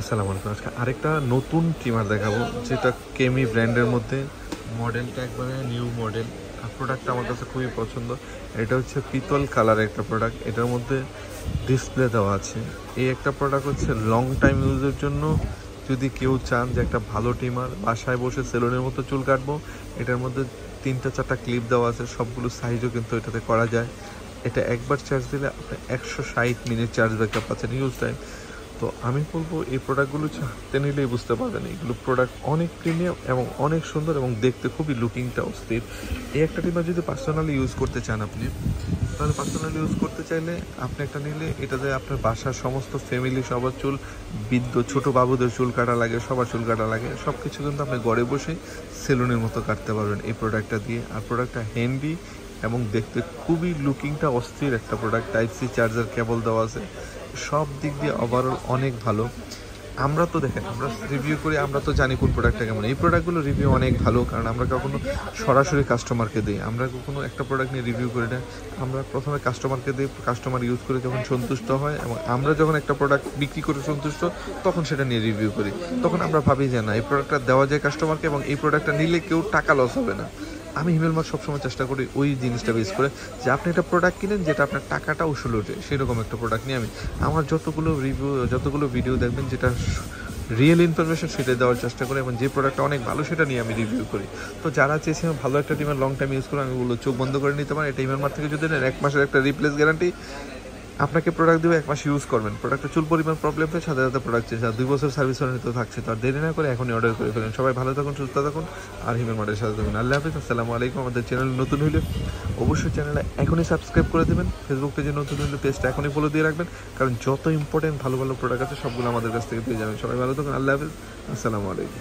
আসসালামু আলাইকুম। আজকে আরেকটা নতুন ট্রিমার দেখাবো, যেটা কেমি ব্র্যান্ডের মধ্যে। মডেলটা একবারে নিউ মডেল, আর প্রোডাক্টটা আমার কাছে খুবই পছন্দ। এটা হচ্ছে পিতল কালারের একটা প্রোডাক্ট, এটার মধ্যে ডিসপ্লে দেওয়া আছে। এই একটা প্রোডাক্ট হচ্ছে লং টাইম ইউজের জন্য। যদি কেউ চান যে একটা ভালো ট্রিমার, বাসায় বসে সেলুনের মতো চুল কাটবো, এটার মধ্যে 3-4টা ক্লিপ দেওয়া আছে, সবগুলো সাইজও কিন্তু এটাতে করা যায়। এটা একবার চার্জ দিলে আপনি 160 মিনিট চার্জ ব্যাকআপ পাচ্ছেন ইউজ টাইম। তো আমি বলবো এই প্রোডাক্টগুলো হাতে নিলেই বুঝতে পারবেন এগুলো প্রোডাক্ট অনেক প্রিমিয়াম এবং অনেক সুন্দর, এবং দেখতে খুবই লুকিংটা অস্থির। এই একটা টিমার যদি পার্সোনালি ইউজ করতে চান আপনি, তাহলে পার্সোনালি ইউজ করতে চাইলে আপনি একটা নিলে এটাতে আপনার বাসার সমস্ত ফ্যামিলি সবার চুল, বৃদ্ধ ছোটো বাবুদের চুল কাটা লাগে, সবার চুল কাটা লাগে, সব কিছু কিন্তু আপনি ঘরে বসে সেলুনের মতো কাটতে পারবেন এই প্রোডাক্টটা দিয়ে। আর প্রোডাক্টটা হ্যান্ডি এবং দেখতে খুবই লুকিংটা অস্থির একটা product. Type C charger cable দেওয়া আছে, সব দিক দিয়ে ওভারঅল অনেক ভালো। আমরা তো দেখেন, আমরা রিভিউ করি, আমরা তো জানি কোন প্রোডাক্টটা কেমন। এই প্রোডাক্টগুলো রিভিউ অনেক ভালো, কারণ আমরা কখনো সরাসরি কাস্টমারকে দিই। আমরা কখনো একটা প্রোডাক্ট নিয়ে রিভিউ করি না, আমরা প্রথমে কাস্টমারকে দিই। কাস্টমার ইউজ করে যখন সন্তুষ্ট হয়, এবং আমরা যখন একটা প্রোডাক্ট বিক্রি করে সন্তুষ্ট, তখন সেটা নিয়ে রিভিউ করি। তখন আমরা ভাবি যে না, এই প্রোডাক্টটা দেওয়া যায় কাস্টমারকে, এবং এই প্রোডাক্টটা নিলে কেউ টাকা লস হবে না। আমি হিমেল মার্ক সবসময় চেষ্টা করি ওই জিনিসটা বেস করে, যে আপনি একটা প্রোডাক্ট কিনেন যেটা আপনার টাকাটা উসুল ওঠে, সেরকম একটা প্রোডাক্ট নিয়ে আমি আমার যতগুলো ভিডিও দেখবেন যেটা রিয়েল ইনফরমেশন সেটা দেওয়ার চেষ্টা করি, এবং যে প্রোডাক্টটা অনেক ভালো সেটা নিয়ে আমি রিভিউ করি। তো যারা চেয়েছে ভালো একটা টিমের লং টাইম ইউজ করে, আমি বলবো চোখ বন্ধ করে নিতে পারেন। এটা হিমেল মার্ক থেকে যদি নেন 1 মাসের একটা রিপ্লেস গ্যারান্টি আপনাকে প্রোডাক্ট দেবে, 1 মাস ইউজ করবেন, প্রোডাক্টটা চুল পরিমাণ প্রবলেম হয় সাথে সাথে প্রোডাক্ট চেঞ্জ। আর 2 বছর সার্ভিস ওয়ারেন্টি তো থাকছে। তো আর দেরি না করে এখনই অর্ডার করে ফেলেন। সবাই ভালো থাকুন, সুস্থ থাকুন, আর হিমেল মার্টের সাথে থাকুন। আল্লাহ হাফিজ, আসসালামু আলাইকুম। আমাদের চ্যানেল নতুন হইলে অবশ্যই চ্যানেলটা এখনই সাবস্ক্রাইব করে দেবেন। ফেসবুক পেজে নতুন হইলে পেজটা এখনই ফলো দিয়ে রাখবেন, কারণ যত ইম্পর্টেন্ট ভালো ভালো প্রোডাক্ট আছে সবগুলো আমাদের কাছ থেকে পেয়ে যাবেন। সবাই ভালো থাকুন, আল্লাহ হাফিজ, আসসালামু আলাইকুম।